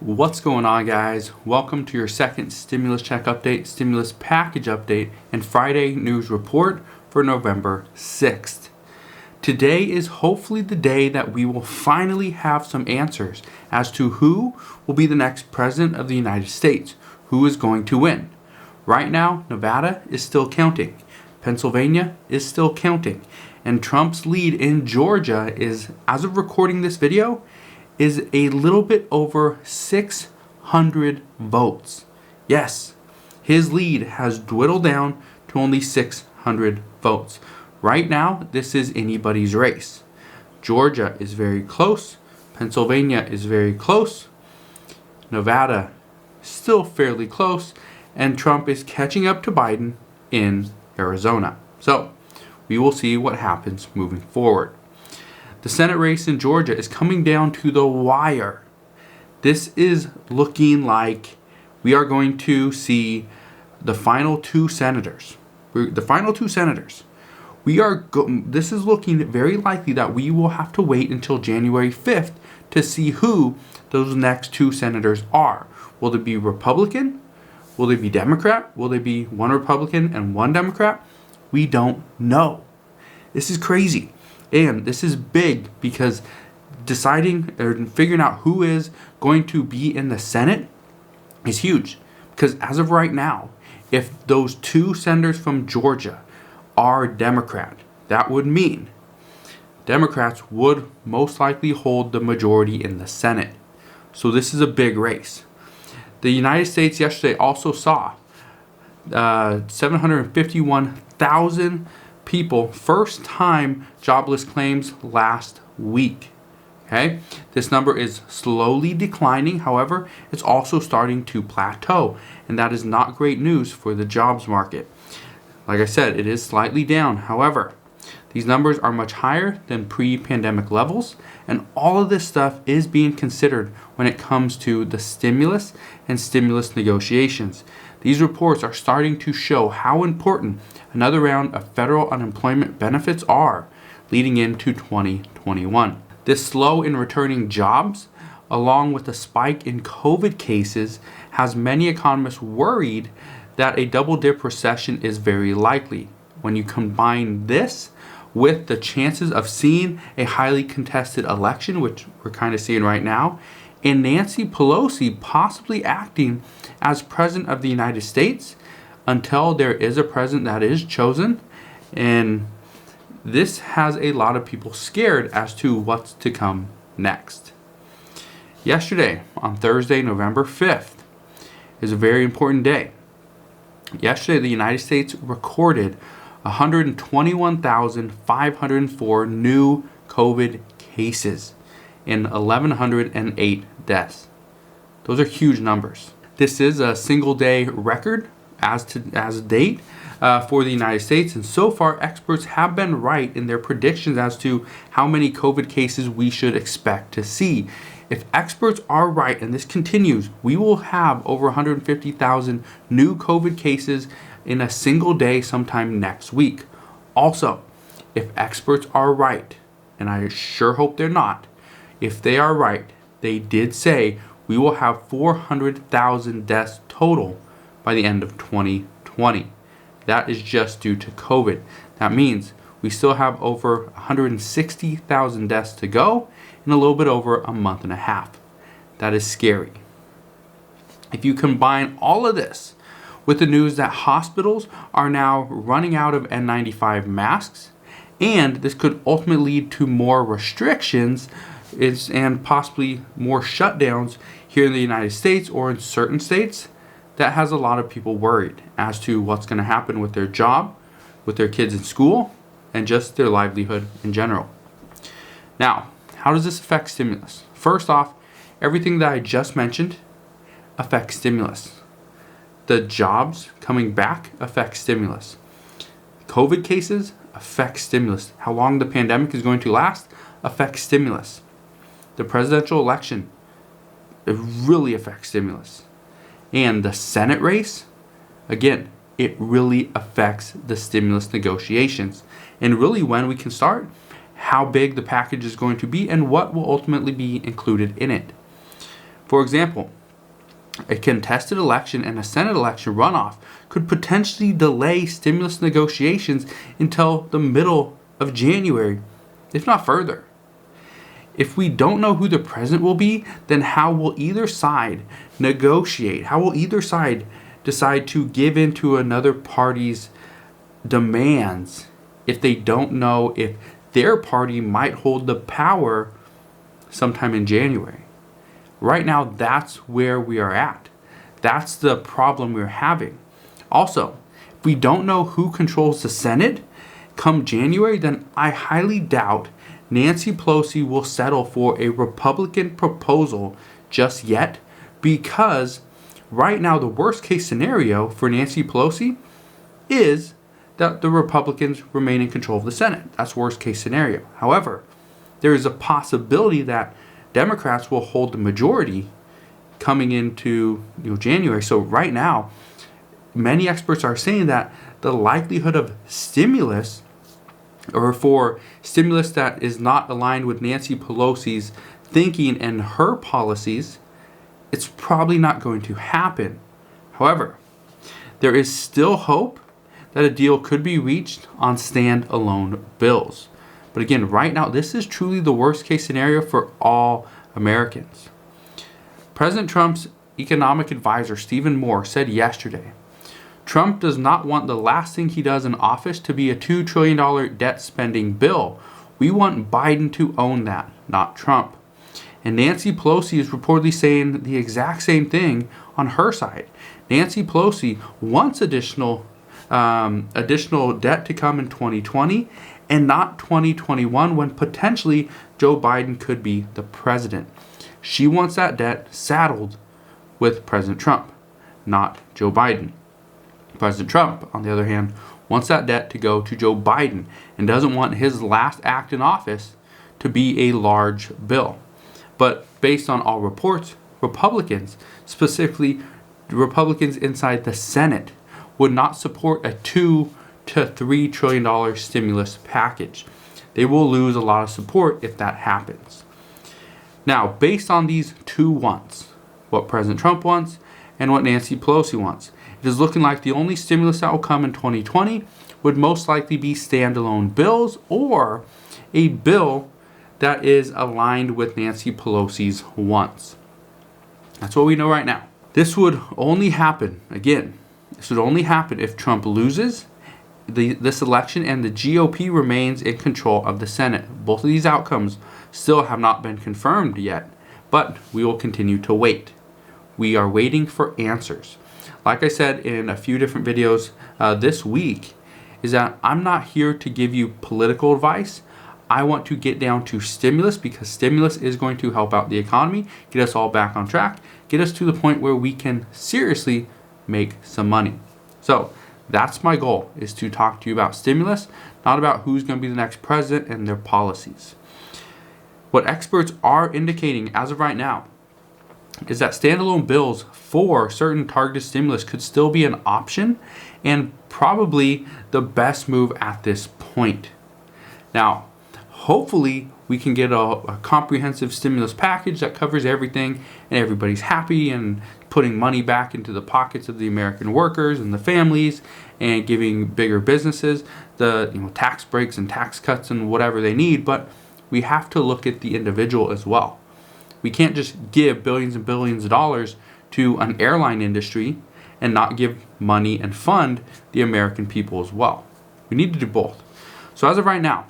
What's going on, guys? Welcome to your second stimulus check update, stimulus package update, and Friday news report for November 6th. Today is hopefully the day that we will finally have some answers as to who will be the next president of the United States, who is going to win. Right now, Nevada is still counting. Pennsylvania is still counting. And Trump's lead in Georgia is, as of recording this video, is a little bit over 600 votes. Yes, his lead has dwindled down to only 600 votes. Right now, this is anybody's race. Georgia is very close. Pennsylvania is very close. Nevada still fairly close. And Trump is catching up to Biden in Arizona. So, we will see what happens moving forward. The Senate race in Georgia is coming down to the wire. This is looking like we are going to see the final two senators. This is looking very likely that we will have to wait until January 5th to see who those next two senators are. Will they be Republican? Will they be Democrat? Will they be one Republican and one Democrat? We don't know. This is crazy. And this is big because deciding or figuring out who is going to be in the Senate is huge. Because as of right now, if those two senators from Georgia are Democrat, that would mean Democrats would most likely hold the majority in the Senate. So this is a big race. The United States yesterday also saw 751,000 people first time jobless claims last week. Okay, this number is slowly declining. However, it's also starting to plateau, and that is not great news for the jobs market. Like I said, it is slightly down. However, these numbers are much higher than pre-pandemic levels, and all of this stuff is being considered when it comes to the stimulus and stimulus negotiations. These reports are starting to show how important another round of federal unemployment benefits are leading into 2021. This slow in returning jobs, along with a spike in COVID cases, has many economists worried that a double-dip recession is very likely. When you combine this with the chances of seeing a highly contested election, which we're kind of seeing right now, and Nancy Pelosi possibly acting as president of the United States until there is a president that is chosen, and this has a lot of people scared as to what's to come next. Yesterday, on Thursday, November 5th, is a very important day. Yesterday, the United States recorded 121,504 new COVID cases and 1,108 deaths. Those are huge numbers. This is a single day record as a date for the United States, and so far experts have been right in their predictions as to how many COVID cases we should expect to see. If experts are right and this continues, we will have over 150,000 new COVID cases in a single day sometime next week. Also, if experts are right, and I sure hope they're not, if they are right, they did say we will have 400,000 deaths total by the end of 2020. That is just due to COVID. That means we still have over 160,000 deaths to go in a little bit over a month and a half. That is scary. If you combine all of this with the news that hospitals are now running out of N95 masks, and this could ultimately lead to more restrictions and possibly more shutdowns here in the United States or in certain states, that has a lot of people worried as to what's going to happen with their job, with their kids in school, and just their livelihood in general. Now, how does this affect stimulus? First off, everything that I just mentioned affects stimulus. The jobs coming back affects stimulus. COVID cases affect stimulus. How long the pandemic is going to last affects stimulus. The presidential election, it really affects stimulus. And the Senate race, again, it really affects the stimulus negotiations. And really when we can start, how big the package is going to be and what will ultimately be included in it. For example, a contested election and a Senate election runoff could potentially delay stimulus negotiations until the middle of January, if not further. If we don't know who the president will be, then how will either side negotiate? How will either side decide to give in to another party's demands if they don't know if their party might hold the power sometime in January? Right now, that's where we are at. That's the problem we're having. Also, if we don't know who controls the Senate come January, then I highly doubt Nancy Pelosi will settle for a Republican proposal just yet, because right now the worst case scenario for Nancy Pelosi is that the Republicans remain in control of the Senate. That's worst case scenario. However, there is a possibility that Democrats will hold the majority coming into January. So right now, many experts are saying that the likelihood of stimulus, or for stimulus that is not aligned with Nancy Pelosi's thinking and her policies, it's probably not going to happen. However, there is still hope that a deal could be reached on standalone bills. But again, right now, this is truly the worst case scenario for all Americans. President Trump's economic advisor, Stephen Moore, said yesterday, Trump does not want the last thing he does in office to be a $2 trillion debt spending bill. We want Biden to own that, not Trump. And Nancy Pelosi is reportedly saying the exact same thing on her side. Nancy Pelosi wants additional debt to come in 2020 and not 2021, when potentially Joe Biden could be the president. She wants that debt saddled with President Trump, not Joe Biden. President Trump, on the other hand, wants that debt to go to Joe Biden and doesn't want his last act in office to be a large bill. But based on all reports, Republicans, specifically Republicans inside the Senate, would not support a $2 to $3 trillion stimulus package. They will lose a lot of support if that happens. Now, based on these two wants, what President Trump wants and what Nancy Pelosi wants, it is looking like the only stimulus that will come in 2020 would most likely be standalone bills, or a bill that is aligned with Nancy Pelosi's wants. That's what we know right now. This would only happen, again, this would only happen if Trump loses this election and the GOP remains in control of the Senate. Both of these outcomes still have not been confirmed yet, but we will continue to wait. We are waiting for answers. Like I said in a few different videos this week, is that I'm not here to give you political advice. I want to get down to stimulus, because stimulus is going to help out the economy, get us all back on track, get us to the point where we can seriously make some money. So that's my goal, is to talk to you about stimulus, not about who's going to be the next president and their policies. What experts are indicating as of right now is that standalone bills for certain targeted stimulus could still be an option, and probably the best move at this point. Now, hopefully we can get a comprehensive stimulus package that covers everything and everybody's happy and putting money back into the pockets of the American workers and the families, and giving bigger businesses the tax breaks and tax cuts and whatever they need. But we have to look at the individual as well. We can't just give billions and billions of dollars to an airline industry and not give money and fund the American people as well. We need to do both. So as of right now,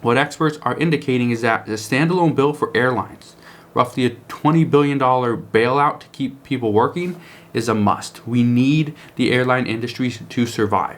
what experts are indicating is that the standalone bill for airlines, roughly a $20 billion bailout to keep people working, is a must. We need the airline industry to survive.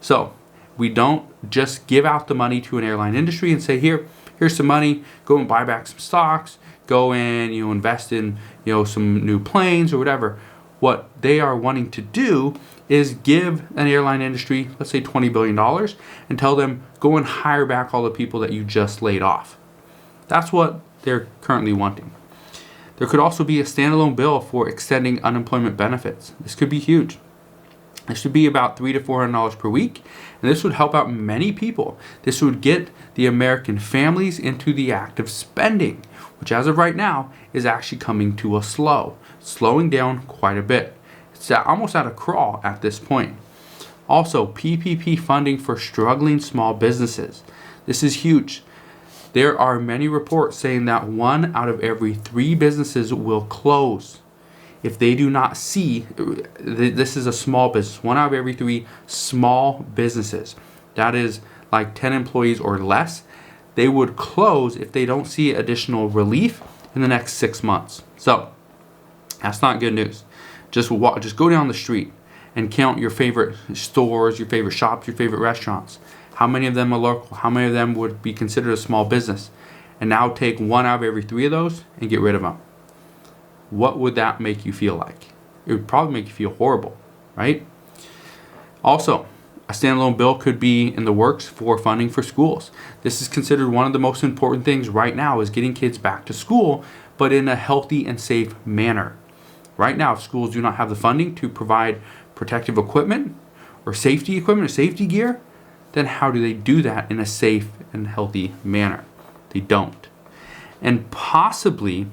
So we don't just give out the money to an airline industry and say, here's some money, go and buy back some stocks, go and invest in some new planes or whatever. What they are wanting to do is give an airline industry, let's say $20 billion, and tell them, go and hire back all the people that you just laid off. That's what they're currently wanting. There could also be a standalone bill for extending unemployment benefits. This could be huge. This would be about $300 to $400 per week, and this would help out many people. This would get the American families into the act of spending, which as of right now is actually coming to a slowing down quite a bit. It's almost at a crawl at this point. Also, PPP funding for struggling small businesses. This is huge. There are many reports saying that 1 out of every 3 businesses will close if they do not see, this is a small business, 1 out of every 3 small businesses, that is like 10 employees or less, they would close if they don't see additional relief in the next 6 months. So that's not good news. Just go down the street and count your favorite stores, your favorite shops, your favorite restaurants. How many of them are local? How many of them would be considered a small business? And now take 1 out of every 3 of those and get rid of them. What would that make you feel like? It would probably make you feel horrible, right? Also, a standalone bill could be in the works for funding for schools. This is considered one of the most important things right now, is getting kids back to school, but in a healthy and safe manner. Right now, if schools do not have the funding to provide protective equipment or safety equipment or safety gear, then how do they do that in a safe and healthy manner? They don't. And possibly,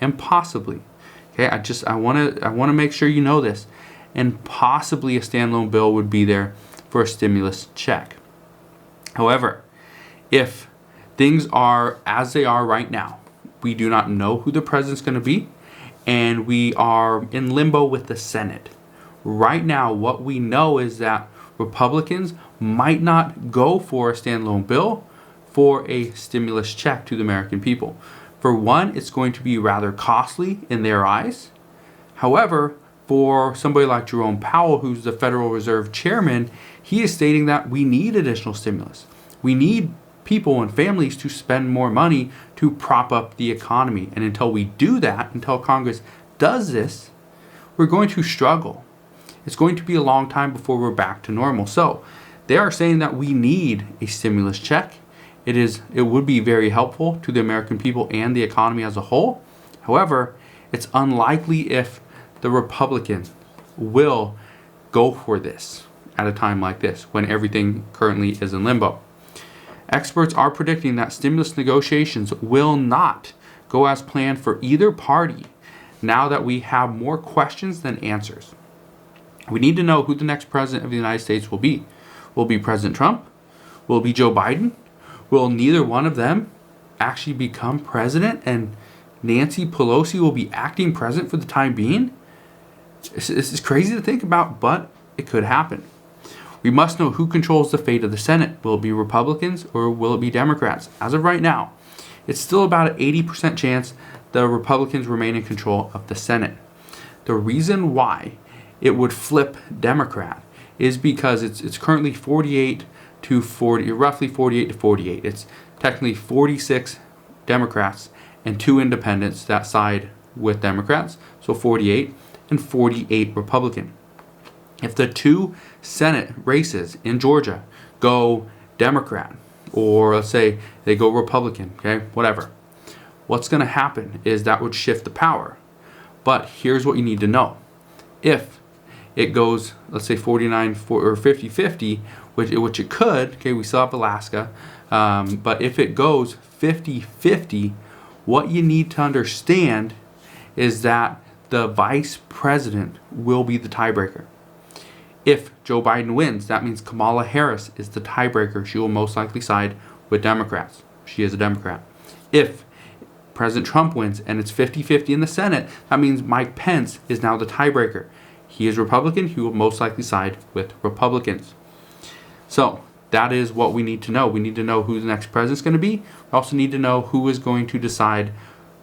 okay, I want to make sure you know this, and possibly a standalone bill would be there for a stimulus check. However, if things are as they are right now, we do not know who the president's going to be, and we are in limbo with the Senate. Right now, what we know is that Republicans might not go for a standalone bill for a stimulus check to the American people. For one, it's going to be rather costly in their eyes. However, for somebody like Jerome Powell, who's the Federal Reserve Chairman, he is stating that we need additional stimulus. We need people and families to spend more money to prop up the economy. And until we do that, until Congress does this, we're going to struggle. It's going to be a long time before we're back to normal. So they are saying that we need a stimulus check. It would be very helpful to the American people and the economy as a whole. However, it's unlikely if the Republicans will go for this at a time like this, when everything currently is in limbo. Experts are predicting that stimulus negotiations will not go as planned for either party now that we have more questions than answers. We need to know who the next president of the United States will be. Will it be President Trump? Will it be Joe Biden? Will neither one of them actually become president and Nancy Pelosi will be acting president for the time being? This is crazy to think about, but it could happen. We must know who controls the fate of the Senate. Will it be Republicans or will it be Democrats? As of right now, it's still about an 80% chance the Republicans remain in control of the Senate. The reason why it would flip Democrat is because it's currently 48 to 40, roughly 48 to 48. It's technically 46 Democrats and 2 independents that side with Democrats, so 48, and 48 Republican. If the 2 Senate races in Georgia go Democrat, or let's say they go Republican, okay, whatever, what's going to happen is that would shift the power. But here's what you need to know. If it goes, let's say 49 or 50-50, which it could, okay, we still have Alaska, but if it goes 50-50, what you need to understand is that the vice president will be the tiebreaker. If Joe Biden wins, that means Kamala Harris is the tiebreaker. She will most likely side with Democrats. She is a Democrat. If President Trump wins and it's 50-50 in the Senate, that means Mike Pence is now the tiebreaker. He is Republican. He will most likely side with Republicans. So that is what we need to know. We need to know who the next president is going to be. We also need to know who is going to decide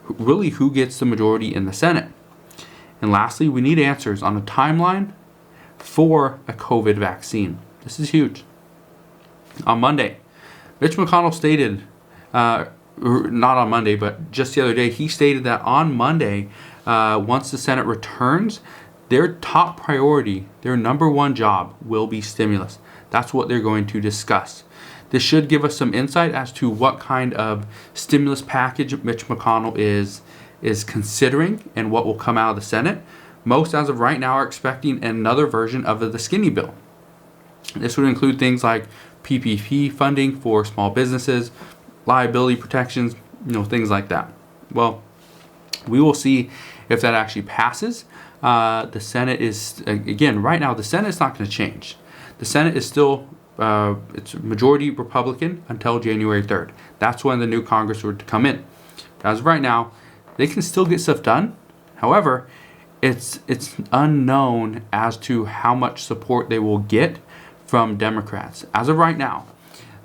really who gets the majority in the Senate. And lastly, we need answers on a timeline for a COVID vaccine. This is huge. On Monday, Mitch McConnell stated, not on Monday, but just the other day, he stated that on Monday, once the Senate returns, their top priority, their number one job will be stimulus. That's what they're going to discuss. This should give us some insight as to what kind of stimulus package Mitch McConnell is considering and what will come out of the Senate. Most as of right now are expecting another version of the skinny bill. This would include things like PPP funding for small businesses, liability protections, things like that. Well, we will see if that actually passes. The Senate is, again, right now, the Senate is not going to change. The Senate is still, it's majority Republican until January 3rd. That's when the new Congress would come in. As of right now, they can still get stuff done. However, it's unknown as to how much support they will get from Democrats. As of right now,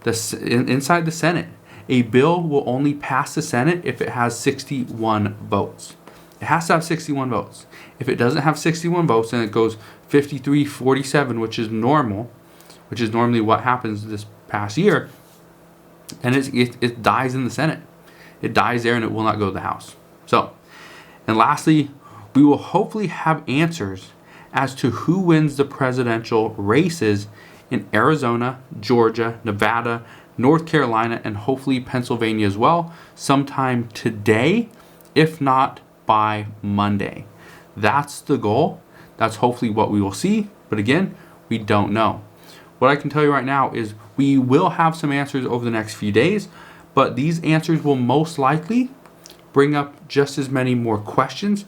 inside the Senate, a bill will only pass the Senate if it has 61 votes. It has to have 61 votes. If it doesn't have 61 votes and it goes 53-47, which is normal, which is normally what happens this past year, and it dies in the Senate. It dies there and it will not go to the House. So, and lastly, we will hopefully have answers as to who wins the presidential races in Arizona, Georgia, Nevada, North Carolina, and hopefully Pennsylvania as well, sometime today, if not by Monday. That's the goal. That's hopefully what we will see. But again, we don't know. What I can tell you right now is we will have some answers over the next few days, but these answers will most likely bring up just as many more questions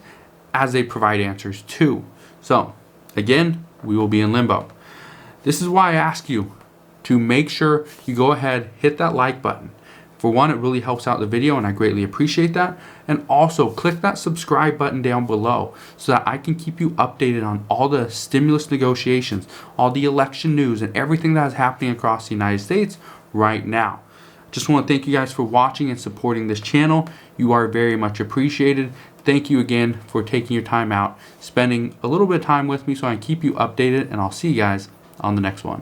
as they provide answers to. So again, we will be in limbo. This is why I ask you to make sure you go ahead, hit that like button. For one, it really helps out the video and I greatly appreciate that. And also click that subscribe button down below so that I can keep you updated on all the stimulus negotiations, all the election news, and everything that is happening across the United States right now. Just want to thank you guys for watching and supporting this channel. You are very much appreciated. Thank you again for taking your time out, spending a little bit of time with me so I can keep you updated, and I'll see you guys on the next one.